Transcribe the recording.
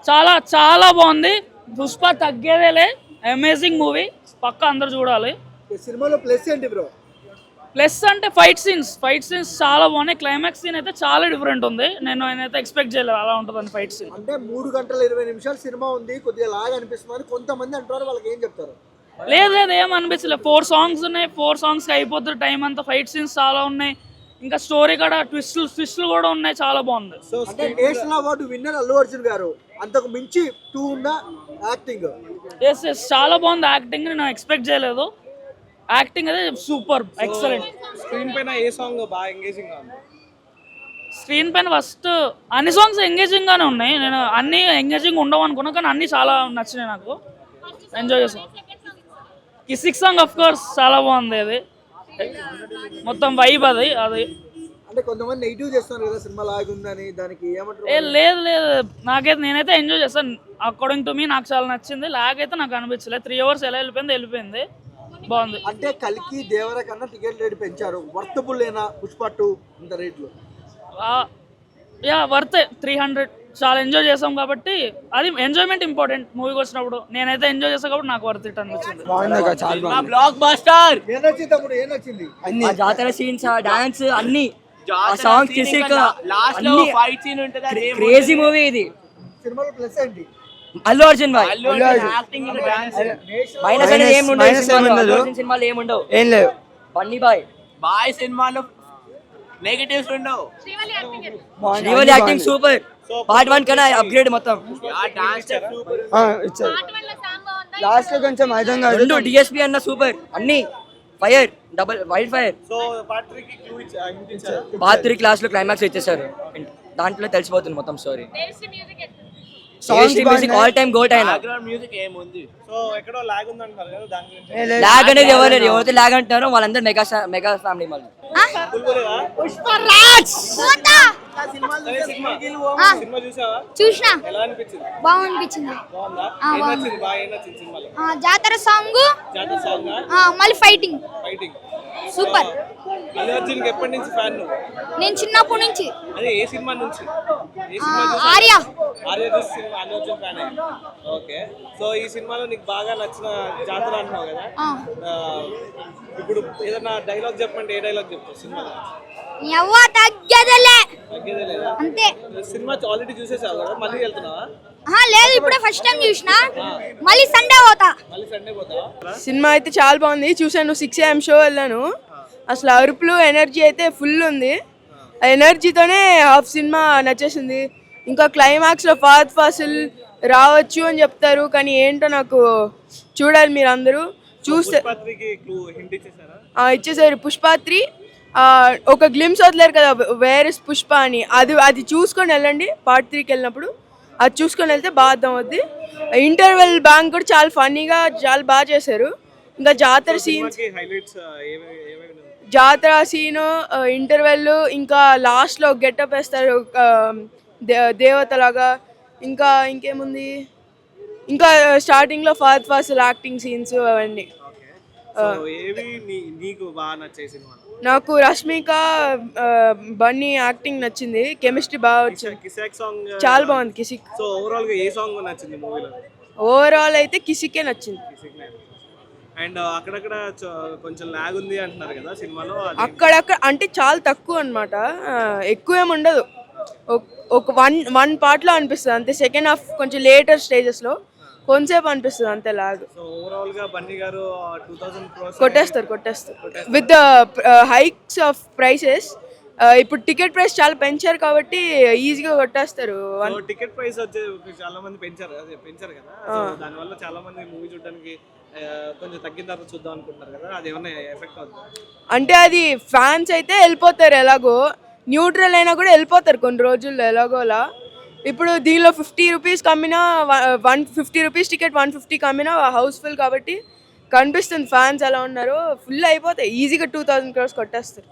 చాలా చాలా బాగుంది. పుష్ప తగ్గేదేలే, అమేజింగ్ మూవీ, పక్క అందరు చూడాలి. సినిమాలో ప్లస్ ఏంటి బ్రో? ప్లస్ అంటే ఫైట్ సీన్స్ చాలా బాగున్నాయి. క్లైమాక్స్ సీన్ అయితే చాలా డిఫరెంట్ ఉంది. నేనైతే ఎక్స్పెక్ట్ చేయలేదు అలా ఉంటుందని ఫైట్ సీన్. అంటే 3 గంటల 20 నిమిషాలు సినిమా ఉంది, కొద్దిగా లాగా అనిపిస్తుంది కొంతమంది అంటారు, వాళ్ళకి ఏం చెప్తారు? లేదు ఏం అనిపించలేదు. 4 సాంగ్స్ ఉన్నాయి, 4 సాంగ్స్ అయిపోతుంది టైం అంతా. ఫైట్ సీన్స్ చాలా ఉన్నాయి, ఇంకా స్టోరీ కూడా ట్విస్టులు కూడా ఉన్నాయి. చాలా బాగుంది. అంటే national award winner Allu Arjun గారు, అంతకు మించి 2 ఉందా యాక్టింగ్? ఎస్ చాలా బాగుంది యాక్టింగ్. నేను ఎక్స్పెక్ట్ చేయలేదు. యాక్టింగ్ అయితే సూపర్, ఎక్సలెంట్. స్క్రీన్ పైన ఏ సాంగ్ బాగా ఎంగేజింగ్ గా ఉంది? స్క్రీన్ పైన ఫస్ట్ అన్ని సాంగ్స్ ఎంగేజింగ్ గానే ఉన్నాయి. నేను అన్ని ఎంగేజింగ్ ఉండవు అనుకున్నా, కానీ అన్ని చాలా నచ్చినాయి నాకు. ఎంజాయ్ చేసాను. కిసిక్ సాంగ్ ఆఫ్ కోర్స్ చాలా బాగుంది. అది మొత్తం వైబ్ అది. అంటే కొంతమంది నెగిటివ్ చేస్తున్నారు కదా సినిమా లాగుందని, దానికి ఏమంటారు? లేదు నేనైతే ఎంజాయ్ చేస్తాను. అకార్డింగ్ టు మీ నాకు చాలా నచ్చింది. లాగ్ అయితే నాకు అనిపించలేదు. 3 hours ఎలా వెళ్ళిపోయింది. బాగుంది. అంటే కలికి దేవర కన్నా టికెట్ రేట్ పెంచారు. వర్తబుల్ లేనా పుష్ప 2 ఇంత రేట్లు? వర్త్ 300. చాలా ఎంజాయ్ చేసాం కాబట్టి అది ఎంజాయ్మెంట్ ఇంపార్టెంట్ మూవీకి వచ్చినప్పుడు. నేనైతే ఎంజాయ్ చేసాను కాబట్టి నాకు వర్త్ ఇట్ అనిపించింది. Block buster. ఏం నచ్చింది తమ్ముడు, ఏం నచ్చింది? జాతర సీన్స్, డాన్స్ అన్ని, సాంగ్ కిసిక్, క్రేజీ మూవీ ఇది. సినిమాలో ప్లస్ ఏంటి? అల్లు అర్జున్ బాయ్ మైనస్ అనేది ఏం ఉండదు. సినిమాలో ఏముండవు, ఏం లేవు. బన్నీ బాయ్ సినిమాలో నెగటివ్స్ ఉండవు. Srivalli acting super. పార్ట్ 1 కన్నా అప్గ్రేడ్ మొత్తం. లాస్ట్ లో కొంచెం అర్థం కాదు. 2 DSP అన్న సూపర్. అన్ని fire, double wild fire. So part 3 కి క్లూ ఇచ్చారు. పార్ట్ 3 క్లాస్ లో క్లైమాక్స్ ఇచ్చేసారు. దాంట్లో తెలిసిపోతుంది మొత్తం story. Songs music all time goat అయినా. బ్యాక్గ్రౌండ్ మ్యూజిక్ ఏముంది? సో ఎక్కడో లాగ్ ఉంది అంటారు కదా, దాని గురించి. లాగ్ అనేది ఎవరైతే లాగ్ అంటారో వాళ్ళందరూ మెగా ఫ్యామిలీ మళ్ళీ. సినిమా చూసావా? చూసినా. ఎలా అనిపించింది? బాగా అనిపించింది. బాగుందా? ఏం నచ్చింది? బాగా ఏం నచ్చింది సినిమాలో? జాతర సాంగ్, మళ్ళీ ఫైటింగ్ సూపర్. అల్లు అర్జున్ కి ఎప్పటి నుంచి ఫ్యాన్ నువ్వు? నేను చిన్నప్పటి నుంచి. అదే ఏ సినిమా నుంచి? ఆర్య చూసి cinema Allu Arjun fan. Okay. So ఈ సినిమాలో నీకు బాగా నచ్చిన జాతర అంటున్నావు కదా, ఇప్పుడు ఏదైనా డైలాగ్ చెప్పంటే ఏ డైలాగ్ చెప్తావు సినిమాలో? తగ్గేదేలే అంతే. సినిమా ఆల్రెడీ చూసేసావు కదా, మళ్ళీ వెళ్తున్నావా? లేదు, ఇప్పుడే ఫస్ట్ టైం చూసినా. మళ్ళీ సండే పోతావా? సినిమా అయితే చాలా బాగుంది. చూసాను. 6 AM షో వెళ్ళాను. అసలు అరుపులు, ఎనర్జీ అయితే ఫుల్ ఉంది. ఆ ఎనర్జీతోనే హాఫ్ సినిమా నచ్చేసింది. ఇంకా క్లైమాక్స్లో ఫహద్ ఫాసిల్ రావచ్చు అని చెప్తారు, కానీ ఏంటో నాకు చూడాలి. మీరు అందరూ చూస్తే. ఇచ్చేసారు పుష్ప 3. ఒక గ్లిమ్స్ వదిలేరు కదా, వేర్ ఇస్ పుష్ప అని. అది చూసుకొని వెళ్ళండి. పార్ట్ 3కి వెళ్ళినప్పుడు అది చూసుకొని వెళ్తే బాగా అర్థం అవుద్ది. ఇంటర్వెల్ బ్యాంక్ కూడా చాలా ఫన్నీగా చాలా బాగా చేశారు. ఇంకా జాతర సీన్స్, జాతర సీను, ఇంటర్వెల్, ఇంకా లాస్ట్లో గెటప్ వేస్తారు దేవతలాగా. ఇంకేముంది, ఇంకా స్టార్టింగ్లో ఫహద్ ఫాసిల్ యాక్టింగ్ సీన్స్ అవన్నీ. నాకు రష్మిక, బన్నీ యాక్టింగ్ నచ్చింది. కెమిస్ట్రీ బాగా వచ్చింది. చాలా బాగుంది కిసిక్. సో ఓవరాల్ గా ఏ సాంగ్ నచ్చింది మూవీలో? ఓవరాల్ అయితే కిసికే నచ్చింది. అండ్ అక్కడక్కడ కొంచెం లాగ్ ఉంది అంటున్నారు కదా సినిమాలో. అక్కడక్కడ అంటే చాలా తక్కువ అన్నమాట, ఎక్కువ ఏమి ఉండదు. ఒక వన్ పార్ట్ లో అనిపిస్తుంది అంతే. సెకండ్ హాఫ్ కొంచెం లేటర్ స్టేజెస్ లో కొంచెంసేపు అనిపిస్తుంది అంతే లాగ్. ఓవరాల్ గా బన్నీ గారు 2000 crores కొట్టేస్తారు విత్ హైక్స్ ఆఫ్ ప్రైసెస్. ఇప్పుడు టికెట్ ప్రైస్ చాలా పెంచారు కాబట్టి ఈజీగా కొట్టేస్తారు. టికెట్ ప్రైస్ వచ్చే చాలా మంది పెంచారు కదా, దాని వల్ల చాలా మంది మూవీ చూడడానికి కొంచెం తగ్గిన తర్వాత చూద్దాం అనుకుంటారు కదా, అది ఏమన్నా ఎఫెక్ట్ అవుతుంది? అంటే అది ఫ్యాన్స్ అయితే వెళ్ళిపోతారు, ఎలాగో న్యూట్రల్ అయినా కూడా వెళ్ళిపోతారు కొన్ని రోజుల్లో ఎలాగోలా. ఇప్పుడు దీనిలో 50 రూపీస్ కమ్మినా, 150 రూపీస్ టికెట్ 150 కమ్మినా హౌస్ఫుల్ కాబట్టి కనిపిస్తుంది ఫ్యాన్స్ ఎలా ఉన్నారో. ఫుల్ అయిపోతాయి ఈజీగా. 2000 crores కొట్టేస్తారు.